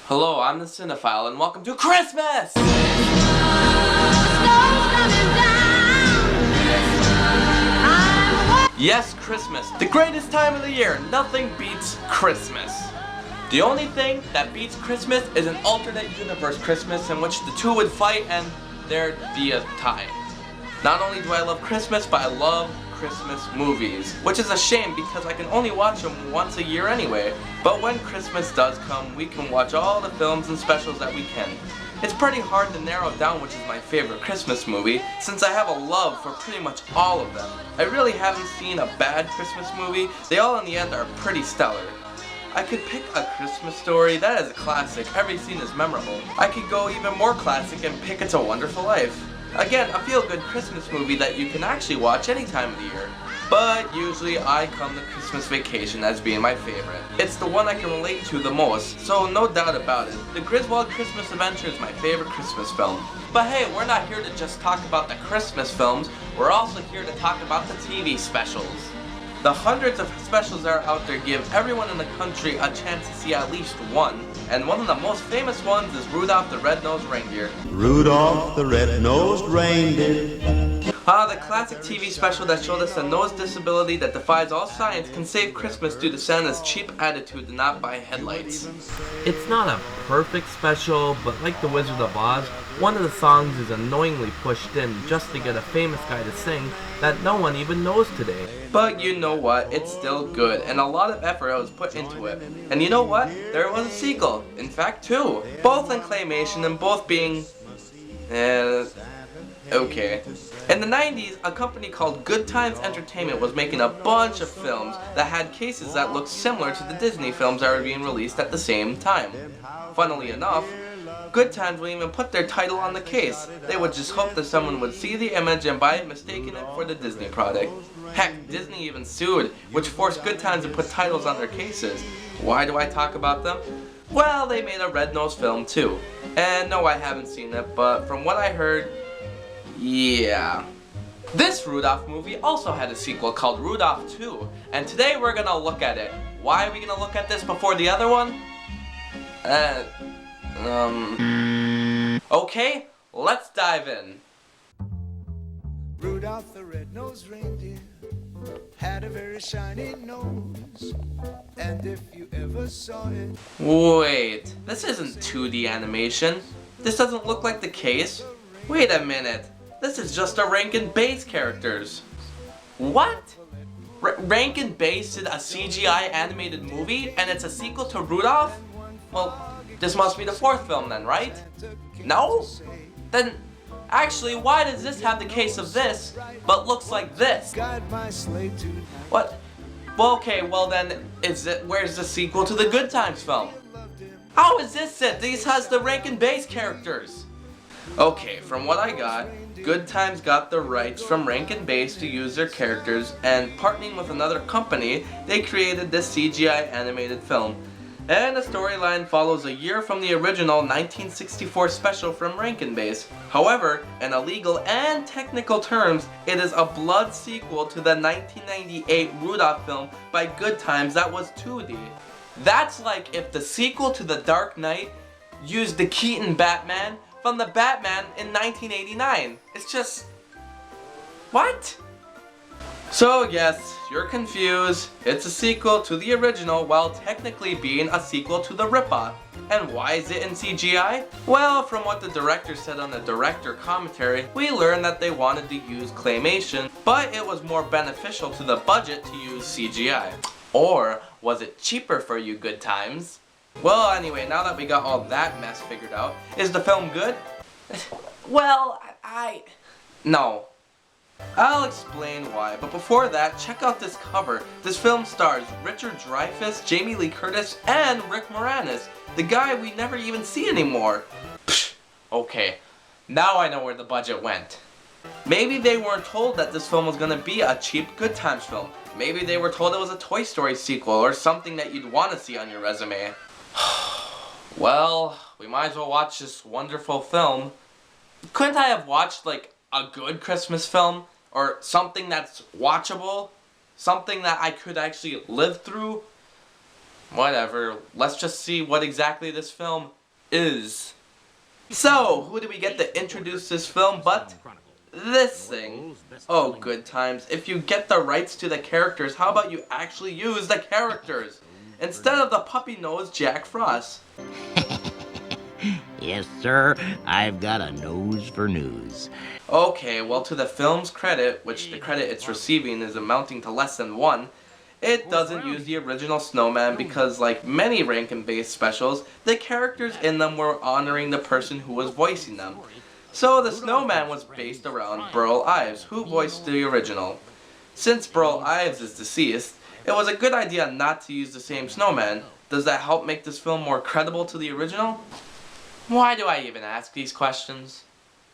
Hello, I'm the Cinephile, and welcome to Christmas! Yes, Christmas. The greatest time of the year. Nothing beats Christmas. The only thing that beats Christmas is an alternate universe Christmas in which the two would fight and there'd be a tie. Not only do I love Christmas, but I love Christmas movies, which is a shame because I can only watch them once a year anyway. But when Christmas does come, we can watch all the films and specials that we can. It's pretty hard to narrow down which is my favorite Christmas movie, since I have a love for pretty much all of them. I really haven't seen a bad Christmas movie. They all in the end are pretty stellar. I could pick A Christmas Story. That is a classic. Every scene is memorable. I could go even more classic and pick It's a Wonderful Life. Again, a feel-good Christmas movie that you can actually watch any time of the year. But usually I come to Christmas Vacation as being my favorite. It's the one I can relate to the most, so no doubt about it. The Griswold Christmas Adventure is my favorite Christmas film. But hey, we're not here to just talk about the Christmas films, we're also here to talk about the TV specials. The hundreds of specials that are out there give everyone in the country a chance to see at least one, and one of the most famous ones is Rudolph the Red-Nosed Reindeer. Rudolph the Red-Nosed Reindeer. The classic TV special that showed us a nose disability that defies all science can save Christmas due to Santa's cheap attitude to not buy headlights. It's not a perfect special, but like The Wizard of Oz, one of the songs is annoyingly pushed in just to get a famous guy to sing that no one even knows today. But you know what, it's still good, and a lot of effort was put into it. And you know what, there was a sequel, in fact two, both in claymation and both being, okay. In the 90s, a company called Good Times Entertainment was making a bunch of films that had cases that looked similar to the Disney films that were being released at the same time. Funnily enough, Good Times wouldn't even put their title on the case. They would just hope that someone would see the image and buy it, mistaking it for the Disney product. Heck, Disney even sued, which forced Good Times to put titles on their cases. Why do I talk about them? Well, they made a red-nosed film too. And no, I haven't seen it, but from what I heard, yeah. This Rudolph movie also had a sequel called Rudolph 2, and today we're gonna look at it. Why are we gonna look at this before the other one? Okay, let's dive in. Rudolph the red-nosed reindeer had a very shiny nose, and if you ever saw it... Wait, this isn't 2D animation. This doesn't look like the case. Wait a minute. This is just a Rankin Bass characters. What? Rankin Bass did a CGI animated movie and it's a sequel to Rudolph? Well, this must be the fourth film then, right? No? Then, actually, why does this have the case of this, but looks like this? What? Well, okay, well then, where's the sequel to the Good Times film? How is this it? These has the Rankin Bass characters. Okay, from what I got, Good Times got the rights from Rankin Bass to use their characters, and partnering with another company, they created this CGI animated film. And the storyline follows a year from the original 1964 special from Rankin Bass. However, in a legal and technical terms, it is a blood sequel to the 1998 Rudolph film by Good Times that was 2D. That's like if the sequel to The Dark Knight used the Keaton Batman from the Batman in 1989. It's just... what? So yes, you're confused. It's a sequel to the original while technically being a sequel to the ripoff. And why is it in CGI? Well, from what the director said on the director commentary, we learned that they wanted to use claymation, but it was more beneficial to the budget to use CGI. Or was it cheaper for you, Good Times? Well, anyway, now that we got all that mess figured out, is the film good? Well, no. I'll explain why, but before that, check out this cover. This film stars Richard Dreyfuss, Jamie Lee Curtis, and Rick Moranis, the guy we never even see anymore. Psh, okay, now I know where the budget went. Maybe they weren't told that this film was gonna be a cheap Good Times film. Maybe they were told it was a Toy Story sequel or something that you'd want to see on your resume. Well, we might as well watch this wonderful film. Couldn't I have watched, like, a good Christmas film? Or something that's watchable? Something that I could actually live through? Whatever, let's just see what exactly this film is. So, who do we get to introduce this film but this thing? Oh, good times. If you get the rights to the characters, how about you actually use the characters? Instead of the puppy-nosed Jack Frost. Yes, sir, I've got a nose for news. Okay, well, to the film's credit, which the credit it's receiving is amounting to less than 1, it doesn't use the original Snowman because, like many Rankin-based specials, the characters in them were honoring the person who was voicing them. So the Snowman was based around Burl Ives, who voiced the original. Since Burl Ives is deceased, it was a good idea not to use the same Snowman. Does that help make this film more credible to the original? Why do I even ask these questions?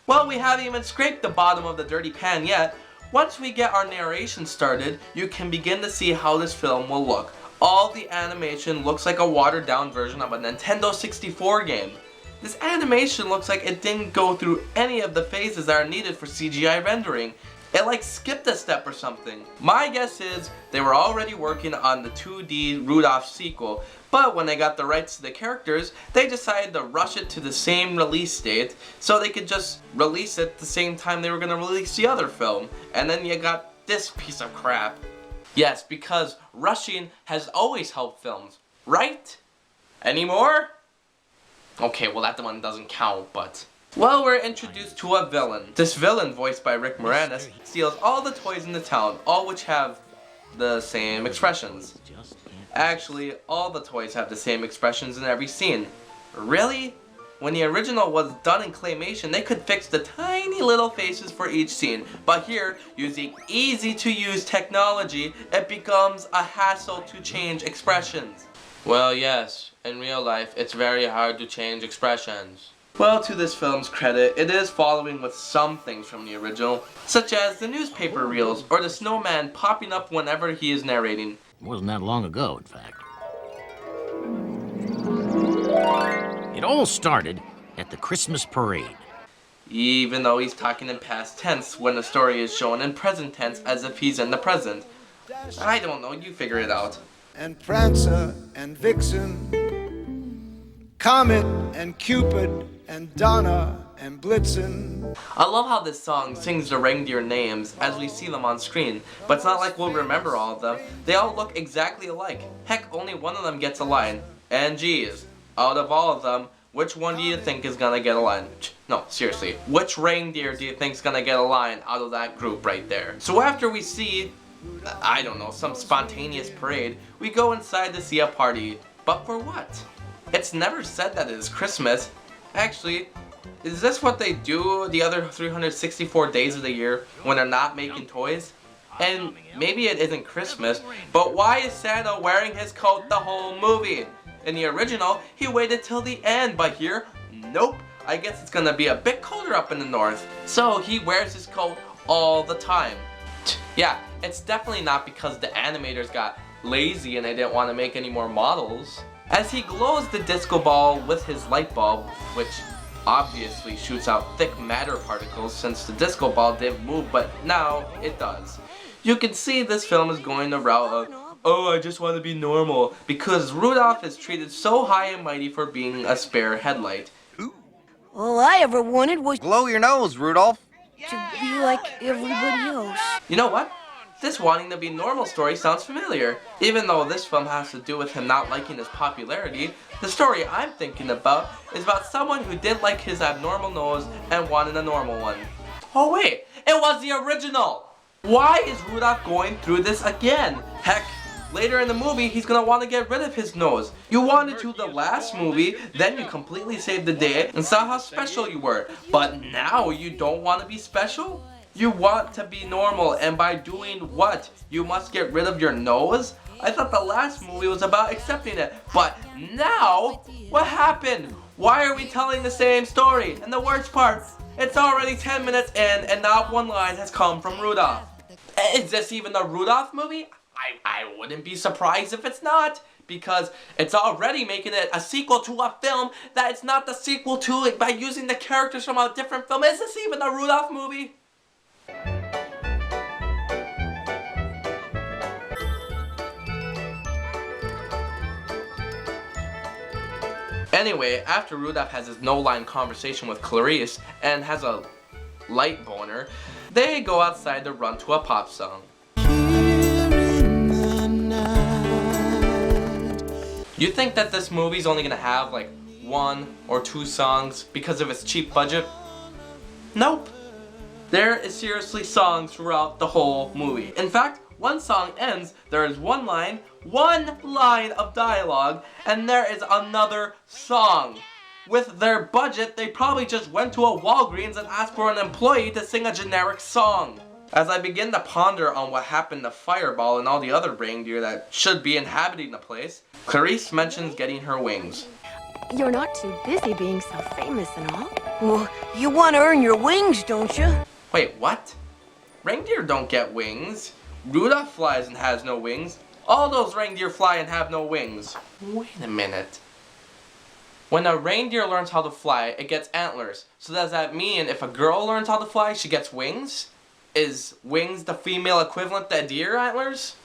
Well, we haven't even scraped the bottom of the dirty pan yet. Once we get our narration started, you can begin to see how this film will look. All the animation looks like a watered down version of a Nintendo 64 game. This animation looks like it didn't go through any of the phases that are needed for CGI rendering. It like skipped a step or something. My guess is they were already working on the 2D Rudolph sequel, but when they got the rights to the characters, they decided to rush it to the same release date so they could just release it the same time they were going to release the other film. And then you got this piece of crap. Yes, because rushing has always helped films, right? Any more? Okay, well that one doesn't count, but... Well, we're introduced to a villain. This villain, voiced by Rick Moranis, steals all the toys in the town, all which have the same expressions. Actually, all the toys have the same expressions in every scene. Really? When the original was done in claymation, they could fix the tiny little faces for each scene. But here, using easy-to-use technology, it becomes a hassle to change expressions. Well, yes, in real life, it's very hard to change expressions. Well, to this film's credit, it is following with some things from the original, such as the newspaper reels or the snowman popping up whenever he is narrating. It wasn't that long ago, in fact. It all started at the Christmas parade. Even though he's talking in past tense when the story is shown in present tense as if he's in the present. I don't know, you figure it out. And Prancer and Vixen, Comet and Cupid and Donna and Blitzen. I love how this song sings the reindeer names as we see them on screen, but it's not like we'll remember all of them. They all look exactly alike. Heck, only one of them gets a line. And geez, out of all of them, which one do you think is gonna get a line? No, seriously, which reindeer do you think is gonna get a line out of that group right there? So after we see, I don't know, some spontaneous parade, we go inside to see a party. But for what? It's never said that it is Christmas. Actually, is this what they do the other 364 days of the year when they're not making toys? And maybe it isn't Christmas, but why is Santa wearing his coat the whole movie? In the original, he waited till the end, but here, nope. I guess it's gonna be a bit colder up in the north, so he wears his coat all the time. Yeah, it's definitely not because the animators got lazy and they didn't want to make any more models. As he glows the disco ball with his light bulb, which obviously shoots out thick matter particles since the disco ball didn't move, but now it does. You can see this film is going the route of, oh, I just want to be normal, because Rudolph is treated so high and mighty for being a spare headlight. All I ever wanted was Blow your nose, Rudolph. to be like everybody else. You know what? This wanting to be normal story sounds familiar. Even though this film has to do with him not liking his popularity, the story I'm thinking about is about someone who didn't like his abnormal nose and wanted a normal one. Oh wait, it was the original! Why is Rudolph going through this again? Heck, later in the movie, he's gonna want to get rid of his nose. You wanted to the last movie, then you completely saved the day and saw how special you were. But now you don't want to be special? You want to be normal, and by doing what? You must get rid of your nose? I thought the last movie was about accepting it, but now, what happened? Why are we telling the same story? And the worst part, it's already 10 minutes in, and not one line has come from Rudolph. Is this even a Rudolph movie? I wouldn't be surprised if it's not, because it's already making it a sequel to a film that it's not the sequel to by using the characters from a different film. Is this even a Rudolph movie? Anyway, after Rudolph has his no-line conversation with Clarice and has a light boner, they go outside to run to a pop song. You think that this movie's only gonna have like 1 or 2 songs because of its cheap budget? Nope. There is seriously songs throughout the whole movie. In fact, one song ends, there is one line of dialogue, and there is another song. With their budget, they probably just went to a Walgreens and asked for an employee to sing a generic song. As I begin to ponder on what happened to Fireball and all the other reindeer that should be inhabiting the place, Clarice mentions getting her wings. You're not too busy being so famous and all. Well, you want to earn your wings, don't you? Wait, what? Reindeer don't get wings. Rudolph flies and has no wings. All those reindeer fly and have no wings. Wait a minute. When a reindeer learns how to fly, it gets antlers. So does that mean if a girl learns how to fly, she gets wings? Is wings the female equivalent to deer antlers?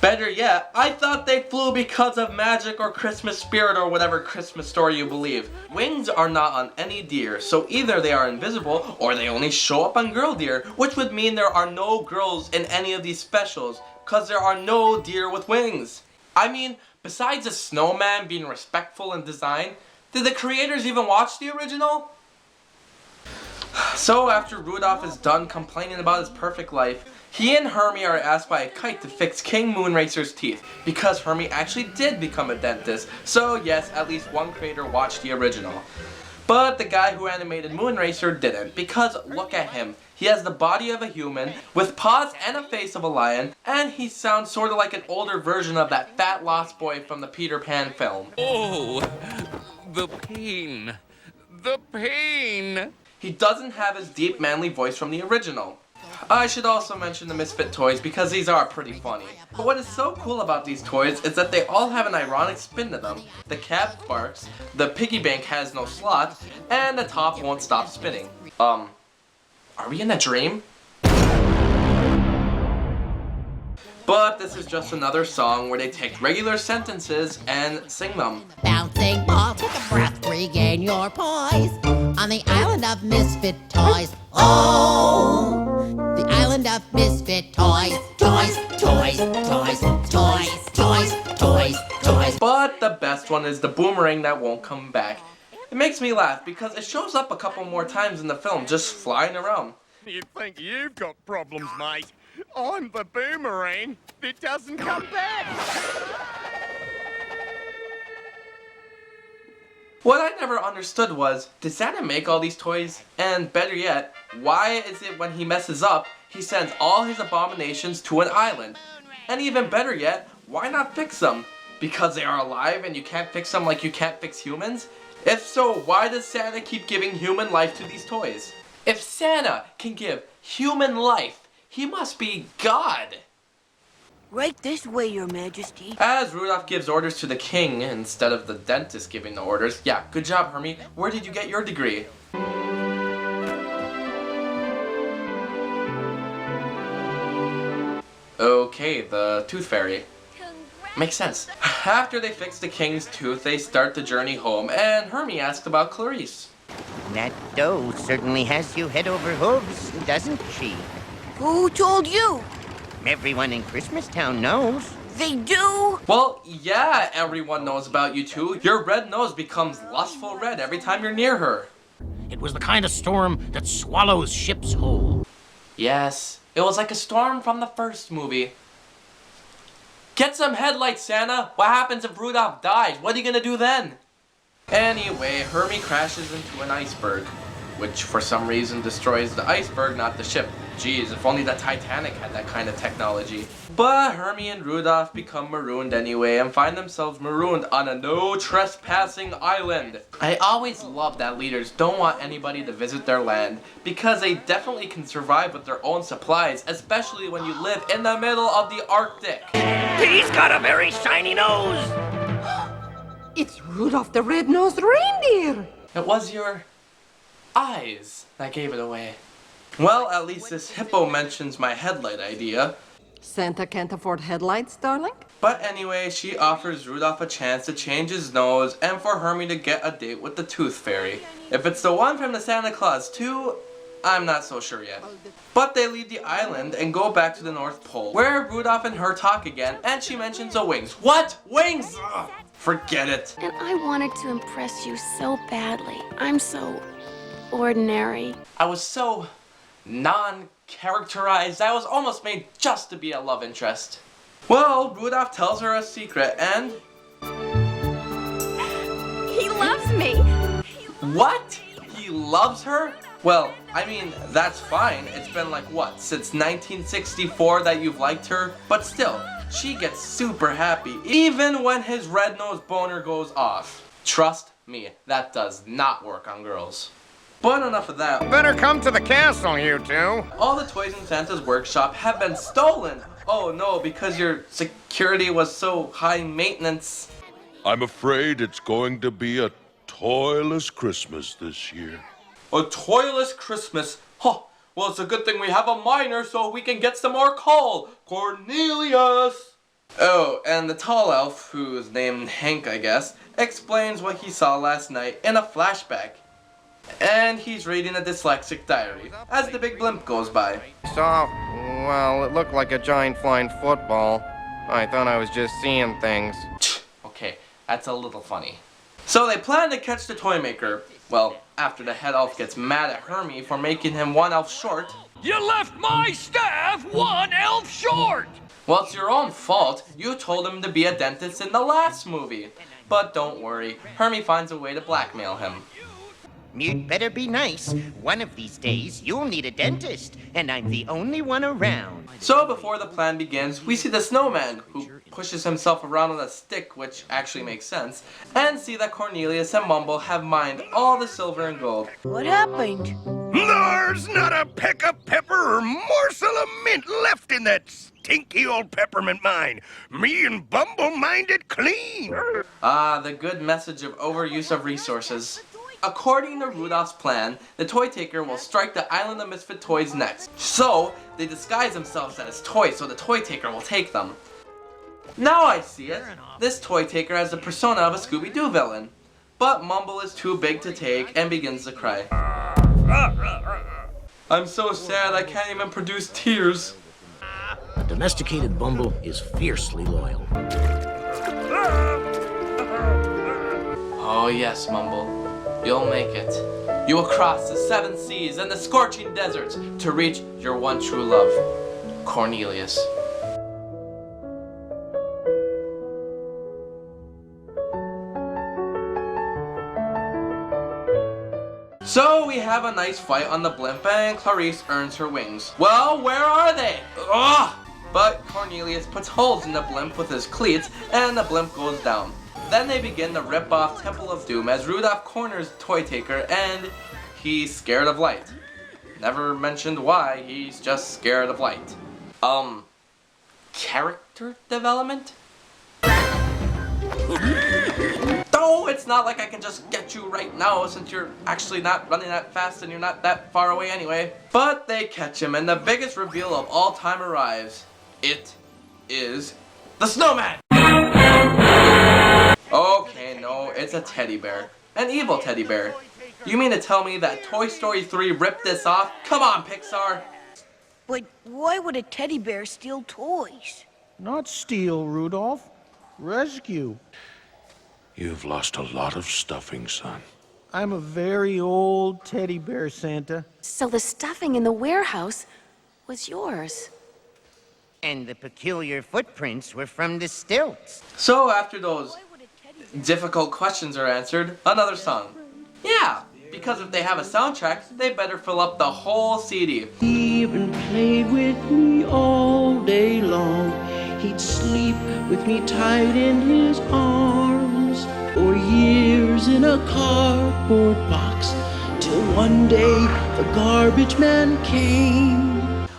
Better yet, I thought they flew because of magic or Christmas spirit or whatever Christmas story you believe. Wings are not on any deer, so either they are invisible or they only show up on girl deer, which would mean there are no girls in any of these specials, because there are no deer with wings. I mean, besides a snowman being respectful in design, did the creators even watch the original? So after Rudolph is done complaining about his perfect life, he and Hermie are asked by a kite to fix King Moonracer's teeth, because Hermie actually did become a dentist, so yes, at least one creator watched the original. But the guy who animated Moonracer didn't, because look at him. He has the body of a human, with paws and a face of a lion, and he sounds sort of like an older version of that fat lost boy from the Peter Pan film. Oh, the pain. The pain. He doesn't have his deep manly voice from the original. I should also mention the Misfit toys because these are pretty funny. But what is so cool about these toys is that they all have an ironic spin to them. The cap sparks, the piggy bank has no slot, and the top won't stop spinning. Are we in a dream? But this is just another song where they take regular sentences and sing them. Bouncing ball, take a breath, regain your poise on the island of misfit toys. Oh, the island of misfit toys. Toys, toys, toys, toys, toys, toys, toys. But the best one is the boomerang that won't come back. It makes me laugh because it shows up a couple more times in the film, just flying around. You think you've got problems, mate? I'm the boomerang that doesn't come back. What I never understood was, did Santa make all these toys? And better yet, why is it when he messes up, he sends all his abominations to an island? And even better yet, why not fix them? Because they are alive and you can't fix them like you can't fix humans? If so, why does Santa keep giving human life to these toys? If Santa can give human life, he must be God! Right this way, Your Majesty. As Rudolph gives orders to the king instead of the dentist giving the orders. Yeah, good job, Hermie. Where did you get your degree? Okay, the Tooth Fairy. Makes sense. After they fix the king's tooth, they start the journey home, and Hermie asked about Clarice. That doe certainly has you head over hooves, doesn't she? Who told you? Everyone in Christmastown knows. They do? Well, yeah, everyone knows about you too. Your red nose becomes lustful red every time you're near her. It was the kind of storm that swallows ships whole. Yes, it was like a storm from the first movie. Get some headlights, Santa! What happens if Rudolph dies? What are you gonna do then? Anyway, Hermie crashes into an iceberg, which for some reason destroys the iceberg, not the ship. Jeez, if only the Titanic had that kind of technology. But Hermie and Rudolph become marooned anyway and find themselves marooned on a no trespassing island. I always love that leaders don't want anybody to visit their land because they definitely can survive with their own supplies, especially when you live in the middle of the Arctic. He's got a very shiny nose! It's Rudolph the Red-Nosed Reindeer! It was your eyes that gave it away. Well, at least this hippo mentions my headlight idea. Santa can't afford headlights, darling? But anyway, she offers Rudolph a chance to change his nose and for Hermie to get a date with the Tooth Fairy. If it's the one from the Santa Claus 2, I'm not so sure yet. But they leave the island and go back to the North Pole, where Rudolph and her talk again, and she mentions the wings. What? Wings? Ugh, forget it. And I wanted to impress you so badly. I'm so ordinary. I was so non-characterized, I was almost made just to be a love interest. Well, Rudolph tells her a secret and... He loves me! What? He loves her? Well, I mean, that's fine. It's been like, what, since 1964 that you've liked her? But still, she gets super happy, even when his red-nosed boner goes off. Trust me, that does not work on girls. But enough of that. Better come to the castle, you two. All the toys in Santa's workshop have been stolen. Oh no, because your security was so high maintenance. I'm afraid it's going to be a toyless Christmas this year. A toyless Christmas? Huh. Well, it's a good thing we have a miner so we can get some more coal. Cornelius! Oh, and the tall elf, who's named Hank, I guess, explains what he saw last night in a flashback. And he's reading a dyslexic diary as the big blimp goes by. Well, it looked like a giant flying football. I thought I was just seeing things. Okay, that's a little funny. So they plan to catch the toy maker. Well, after the head elf gets mad at Hermie for making him one elf short. You left my staff one elf short! Well, it's your own fault. You told him to be a dentist in the last movie. But don't worry, Hermie finds a way to blackmail him. You'd better be nice. One of these days, you'll need a dentist, and I'm the only one around. So before the plan begins, we see the snowman, who pushes himself around on a stick, which actually makes sense, and see that Cornelius and Mumble have mined all the silver and gold. What happened? There's not a peck of pepper or morsel of mint left in that stinky old peppermint mine. Me and Bumble mined it clean. Ah, the good message of overuse of resources. According to Rudolph's plan, the toy taker will strike the island of Misfit toys next. So, they disguise themselves as toys so the toy taker will take them. Now I see it. This toy taker has the persona of a Scooby-Doo villain. But Mumble is too big to take and begins to cry. I'm so sad I can't even produce tears. A domesticated Bumble is fiercely loyal. Oh yes, Mumble. You'll make it. You will cross the 7 seas and the scorching deserts to reach your one true love, Cornelius. So we have a nice fight on the blimp and Clarice earns her wings. Well, where are they? Ugh! But Cornelius puts holes in the blimp with his cleats and the blimp goes down. Then they begin to rip off Temple of Doom as Rudolph corners Toy Taker and he's scared of light. Never mentioned why, he's just scared of light. Character development? No, it's not like I can just get you right now since you're actually not running that fast and you're not that far away anyway. But they catch him and the biggest reveal of all time arrives. It is the snowman! Okay, no, it's a teddy bear. An evil teddy bear. You mean to tell me that Toy Story 3 ripped this off? Come on, Pixar! But why would a teddy bear steal toys? Not steal, Rudolph. Rescue. You've lost a lot of stuffing, son. I'm a very old teddy bear, Santa. So the stuffing in the warehouse was yours. And the peculiar footprints were from the stilts. So after those difficult questions are answered, another song. Yeah, because if they have a soundtrack, they better fill up the whole CD. He even played with me all day long. He'd sleep with me tight in his arms for years in a cardboard box till one day the garbage man came.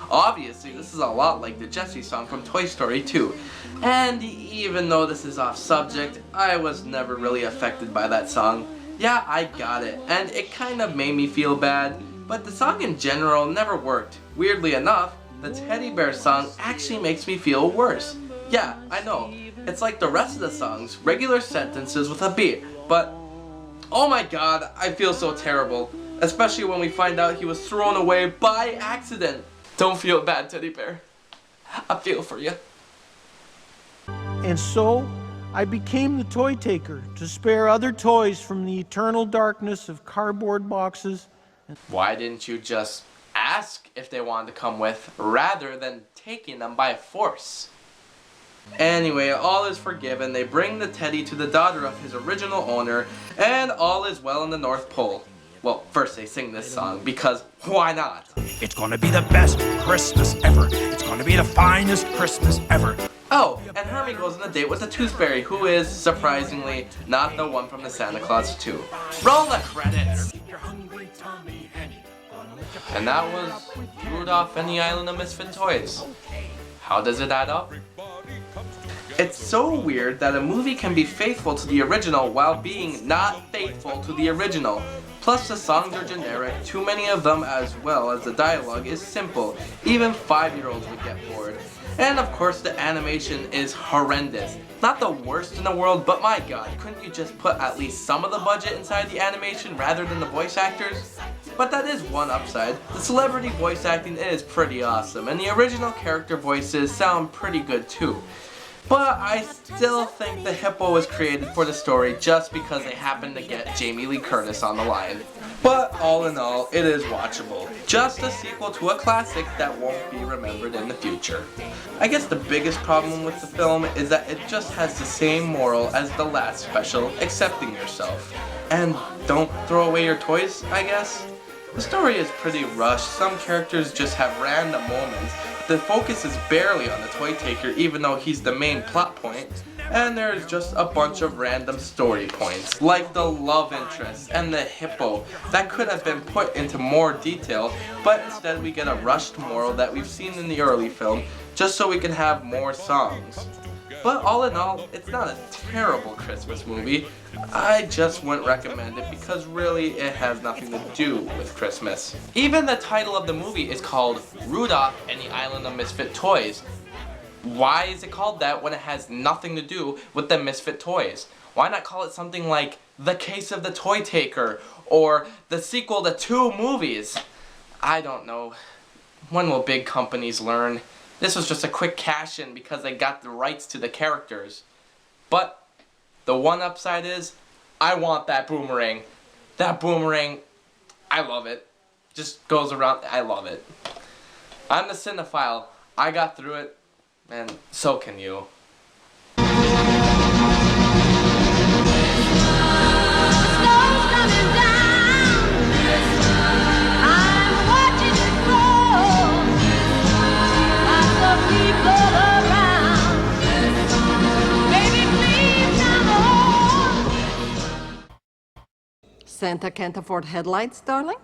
Obviously, this is a lot like the Jessie song from Toy Story 2. And even though this is off subject, I was never really affected by that song. Yeah, I got it, and it kind of made me feel bad, but the song in general never worked. Weirdly enough, the teddy bear song actually makes me feel worse. Yeah, I know. It's like the rest of the songs, regular sentences with a beat, but oh my god, I feel so terrible. Especially when we find out he was thrown away by accident. Don't feel bad, Teddy Bear. I feel for you. And so, I became the toy taker to spare other toys from the eternal darkness of cardboard boxes. Why didn't you just ask if they wanted to come with, rather than taking them by force? Anyway, all is forgiven. They bring the teddy to the daughter of his original owner, and all is well in the North Pole. Well, first they sing this song, because why not? It's gonna be the best Christmas ever. It's gonna be the finest Christmas ever. Oh, and Hermie goes on a date with the Tooth Fairy, who is, surprisingly, not the one from the Santa Claus 2. Roll the credits! And that was Rudolph and the Island of Misfit Toys. How does it add up? It's so weird that a movie can be faithful to the original while being not faithful to the original. Plus the songs are generic, too many of them, as well as the dialogue is simple. Even 5-year-olds would get bored. And of course the animation is horrendous. Not the worst in the world, but my god, couldn't you just put at least some of the budget inside the animation rather than the voice actors? But that is one upside. The celebrity voice acting is pretty awesome, and the original character voices sound pretty good too. But I still think the hippo was created for the story just because they happened to get Jamie Lee Curtis on the line. But all in all, it is watchable. Just a sequel to a classic that won't be remembered in the future. I guess the biggest problem with the film is that it just has the same moral as the last special, accepting yourself. And don't throw away your toys, I guess? The story is pretty rushed, some characters just have random moments. The focus is barely on the toy taker even though he's the main plot point. And there's just a bunch of random story points, like the love interest and the hippo, that could have been put into more detail, but instead we get a rushed moral that we've seen in the early film, just so we can have more songs. But all in all, it's not a terrible Christmas movie. I just wouldn't recommend it because really it has nothing to do with Christmas. Even the title of the movie is called Rudolph and the Island of Misfit Toys. Why is it called that when it has nothing to do with the Misfit Toys? Why not call it something like The Case of the Toy Taker or the sequel to 2 movies? I don't know. When will big companies learn? This was just a quick cash-in because they got the rights to the characters. But the one upside is, I want that boomerang. That boomerang, I love it. Just goes around, I love it. I'm the Cinephile. I got through it, and so can you. Santa can't afford headlights, darling?